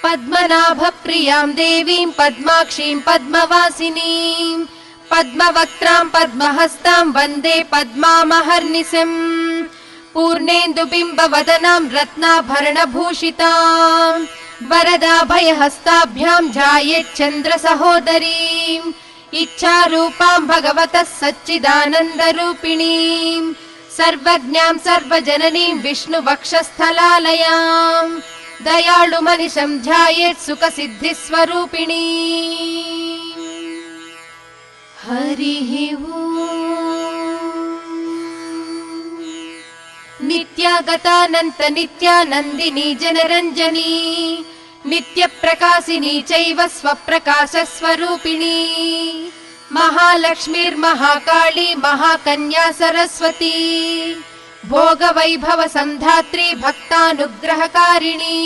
पद्मनाभप्रियां देवीं पद्माक्षीं पद्मवासिनीं पद्मवक्त्रां पद्महस्तां वन्दे पद्मामहर्निशम् पूर्णेन्दुबिम्बवदनां रत्नाभरणभूषितां वरदाभयहस्ताभ्यां ध्यायेच्चन्द्रसहोदरीं इच्छारूपां भगवतः सच्चिदानन्दरूपिणीं सर्वज्ञां सर्वजननीं विष्णुवक्षस्थलालयां दयाळुमनिशं ध्यायेत् सुखसिद्धिस्वरूपिणी। हरिः नित्यागतानन्त नित्यानन्दिनी जनरञ्जनी नित्यप्रकाशिनी चैव स्वप्रकाशस्वरूपिणी महालक्ष्मीर्महाकाली महाकन्या सरस्वती भोगवैभव सन्धात्री भक्तानुग्रहकारिणी